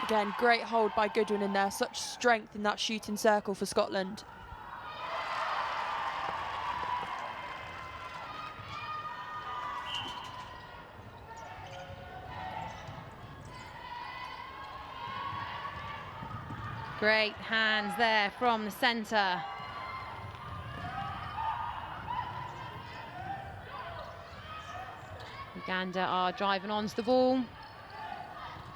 Again, great hold by Goodwin in there. Such strength in that shooting circle for Scotland. Great hands there from the centre. Uganda are driving onto the ball,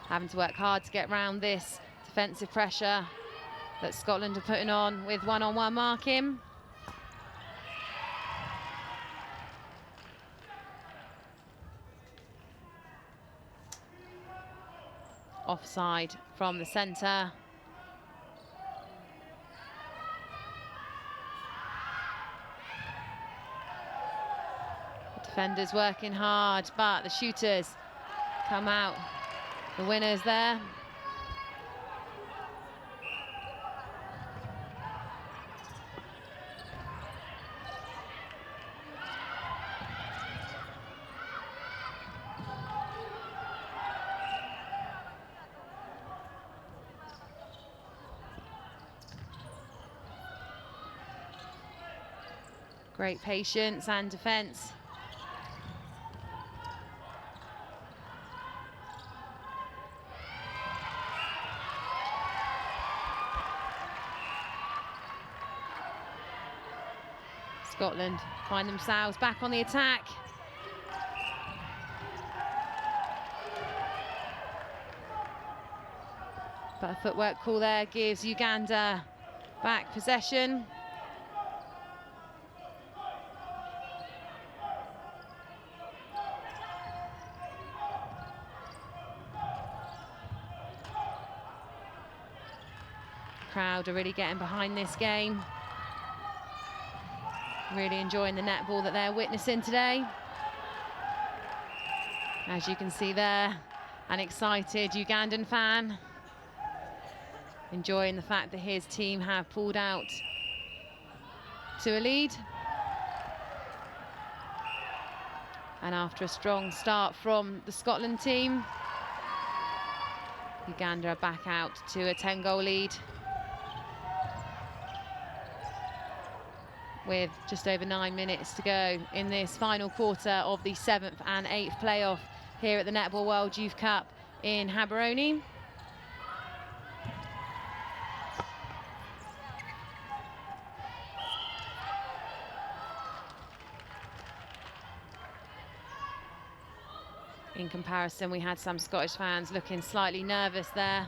having to work hard to get round this defensive pressure that Scotland are putting on with one-on-one marking. Offside from the centre. Defenders working hard, but the shooters come out the winners there. Great patience and defence. Scotland find themselves back on the attack. But a footwork call there gives Uganda back possession. Crowd are really getting behind this game. Really enjoying the netball that they're witnessing today. As you can see there, an excited Ugandan fan. Enjoying the fact that his team have pulled out to a lead. And after a strong start from the Scotland team, Uganda are back out to a 10-goal lead, with just over 9 minutes to go in this final quarter of the 7th and 8th playoff here at the Netball World Youth Cup in Gaborone. In comparison, we had some Scottish fans looking slightly nervous there.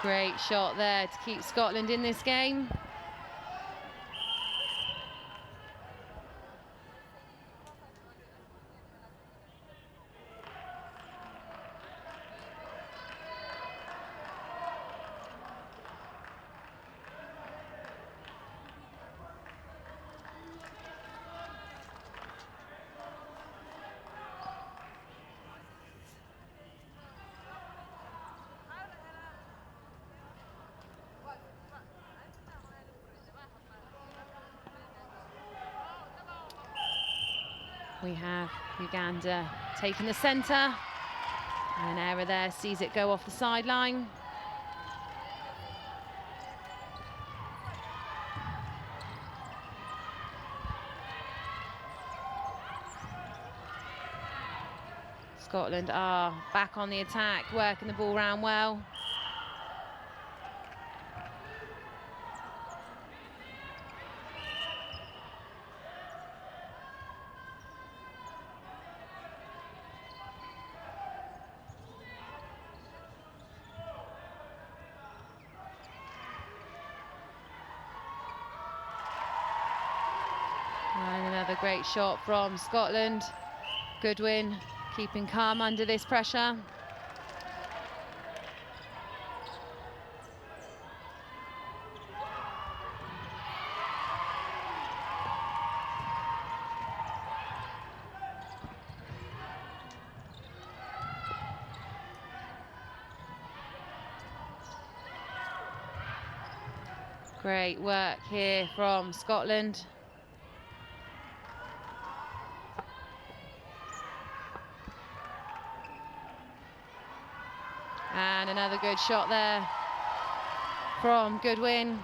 Great shot there to keep Scotland in this game. We have Uganda taking the centre. An error there, sees it go off the sideline. Scotland are back on the attack, working the ball round well. And another great shot from Scotland. Goodwin keeping calm under this pressure. Great work here from Scotland. And another good shot there from Goodwin.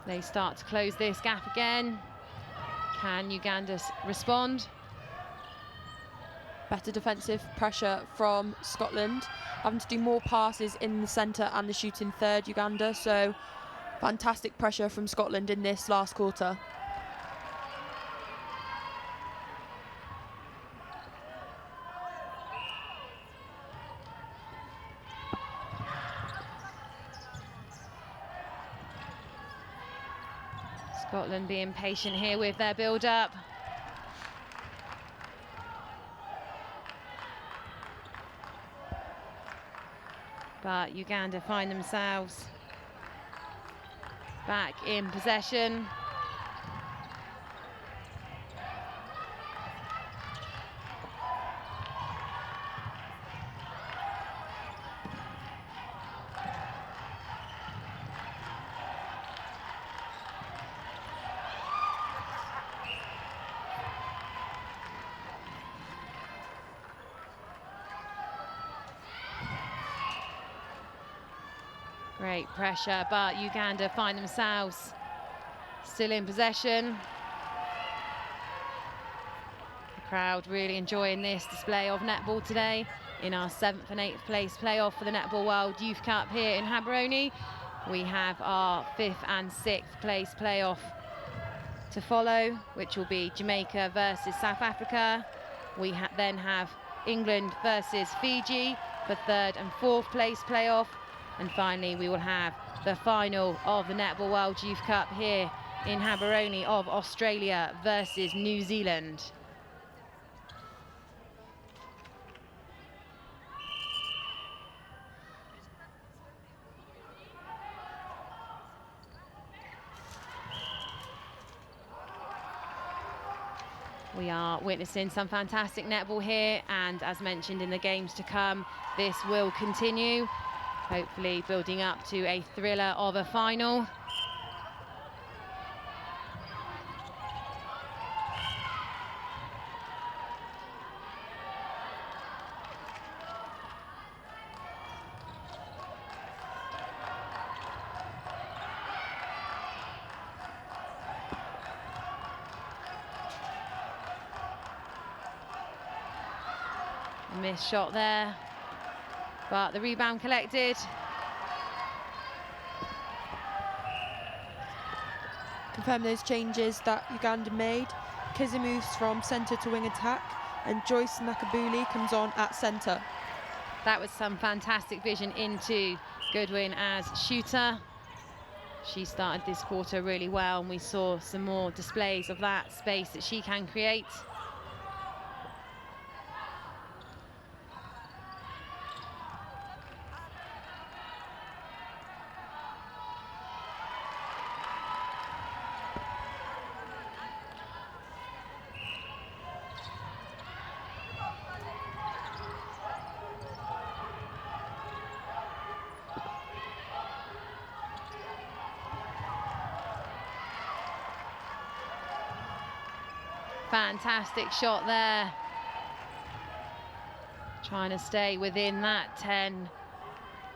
They start to close this gap again. Can Uganda respond? Better defensive pressure from Scotland, having to do more passes in the centre and the shooting third, Uganda. So fantastic pressure from Scotland in this last quarter. Scotland being patient here with their build-up. But Uganda find themselves back in possession. Great pressure, but Uganda find themselves still in possession. The crowd really enjoying this display of netball today in our 7th and 8th place playoff for the Netball World Youth Cup here in Gaborone. We have our 5th and 6th place playoff to follow, which will be Jamaica versus South Africa. We then have England versus Fiji for 3rd and 4th place playoff. And finally, we will have the final of the Netball World Youth Cup here in Gaborone of Australia versus New Zealand. We are witnessing some fantastic netball here, and as mentioned in the games to come, this will continue, hopefully building up to a thriller of a final. Missed shot there, but the rebound collected. Confirm those changes that Uganda made. Kiza moves from centre to wing attack, and Joyce Nakabuli comes on at centre. That was some fantastic vision into Goodwin as shooter. She started this quarter really well, and we saw some more displays of that space that she can create. Fantastic shot there. Trying to stay within that 10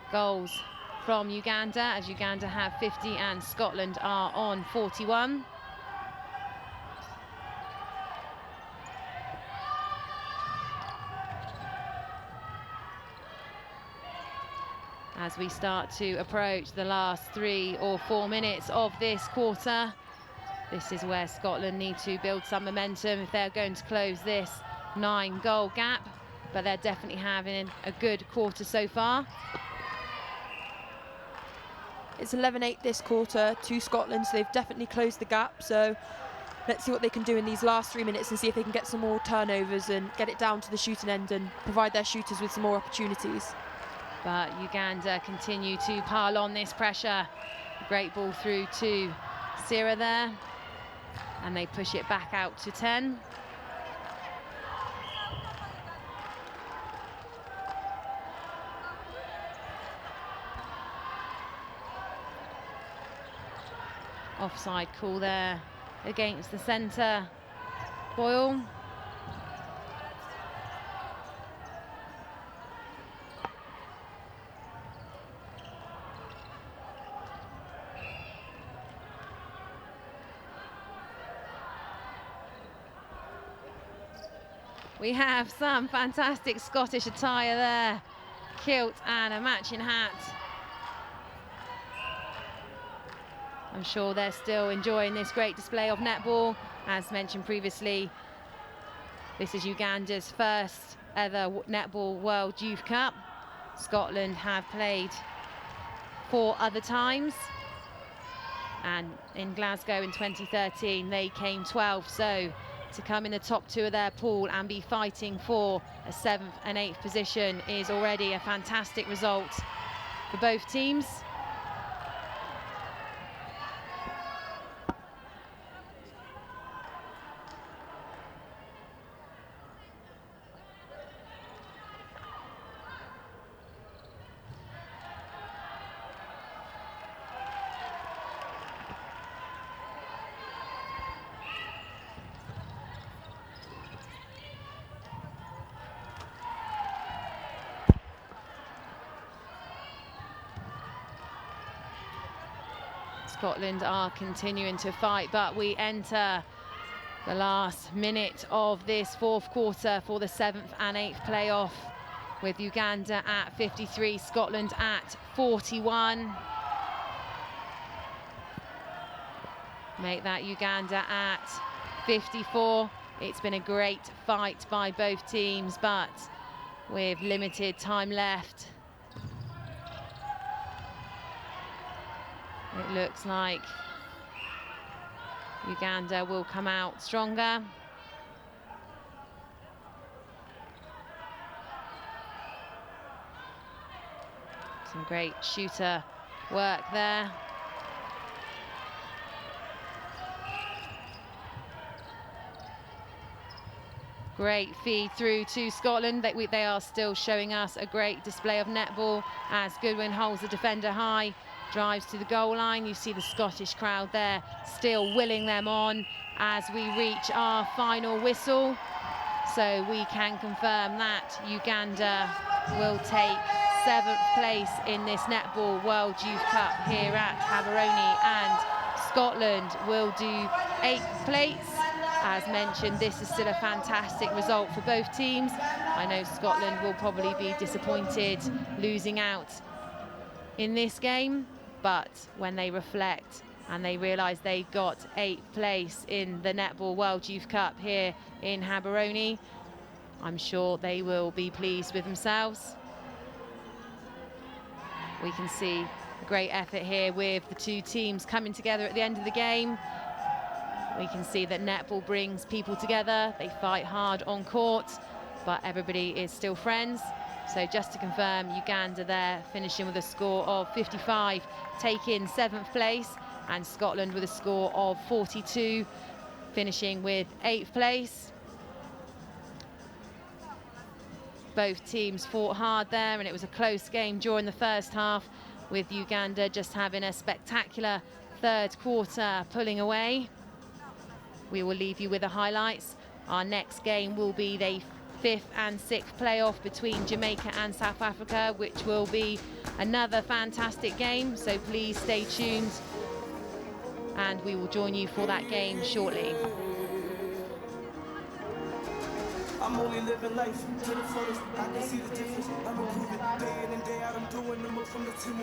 goals from Uganda, as Uganda have 50 and Scotland are on 41. As we start to approach the last 3 or 4 minutes of this quarter, this is where Scotland need to build some momentum if they're going to close this 9-goal gap, but they're definitely having a good quarter so far. It's 11-8 this quarter to Scotland, so they've definitely closed the gap. So let's see what they can do in these last 3 minutes and see if they can get some more turnovers and get it down to the shooting end and provide their shooters with some more opportunities. But Uganda continue to pile on this pressure. Great ball through to Sira there, and they push it back out to 10. Offside call there against the centre, Boyle. We have some fantastic Scottish attire there. Kilt and a matching hat. I'm sure they're still enjoying this great display of netball. As mentioned previously, this is Uganda's first ever Netball World Youth Cup. Scotland have played 4 other times, and in Glasgow in 2013 they came 12th. So to come in the top 2 of their pool and be fighting for a 7th and 8th position is already a fantastic result for both teams. Scotland are continuing to fight, but we enter the last minute of this fourth quarter for the 7th and 8th playoff, with Uganda at 53, Scotland at 41. Make that Uganda at 54. It's been a great fight by both teams, but with limited time left, it looks like Uganda will come out stronger. Some great shooter work there. Great feed through to Scotland. They are still showing us a great display of netball as Goodwin holds the defender high, drives to the goal line. You see the Scottish crowd there still willing them on as we reach our final whistle. So we can confirm that Uganda will take 7th place in this Netball World Youth Cup here at Gaborone, and Scotland will do 8th place. As mentioned, this is still a fantastic result for both teams. I know Scotland will probably be disappointed losing out in this game, but when they reflect and they realise they got 8th place in the Netball World Youth Cup here in Gaborone, I'm sure they will be pleased with themselves. We can see a great effort here with the two teams coming together at the end of the game. We can see that netball brings people together. They fight hard on court, but everybody is still friends. So just to confirm, Uganda there finishing with a score of 55, taking 7th place, and Scotland with a score of 42, finishing with 8th place. Both teams fought hard there, and it was a close game during the first half, with Uganda just having a spectacular third quarter pulling away. We will leave you with the highlights. Our next game will be the 5th and 6th playoff between Jamaica and South Africa, which will be another fantastic game, so please stay tuned and we will join you for that game shortly. I'm only living life to the fullest. I can see the difference. I'm improving day in and day out. I'm doing the most from the team.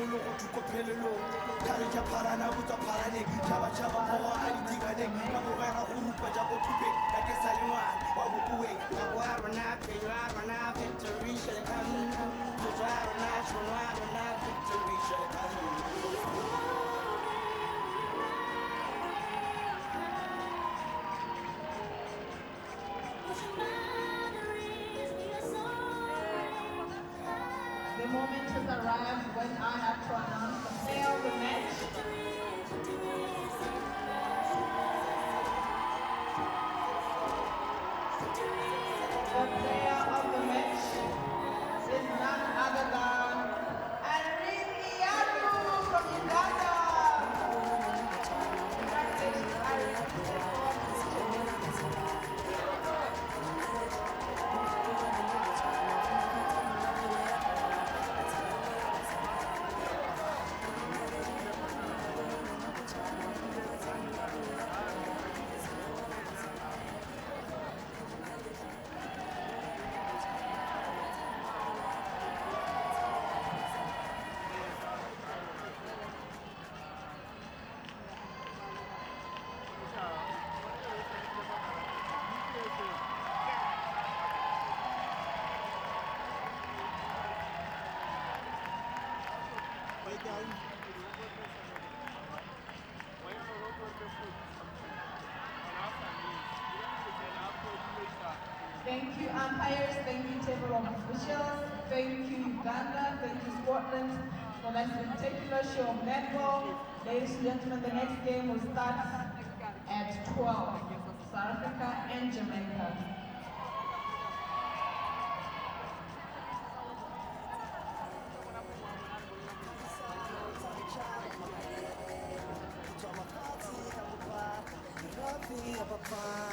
The moment has arrived when I have to announce the player of the match. The player of the match is none other than Irene from Uganda. Congratulations, Irene. Thank you, umpires. Thank you, table of officials. Thank you, Uganda. Thank you, Scotland, for that spectacular show of netball. Ladies and gentlemen, the next game will start at 12. South Africa and Jamaica. Papa.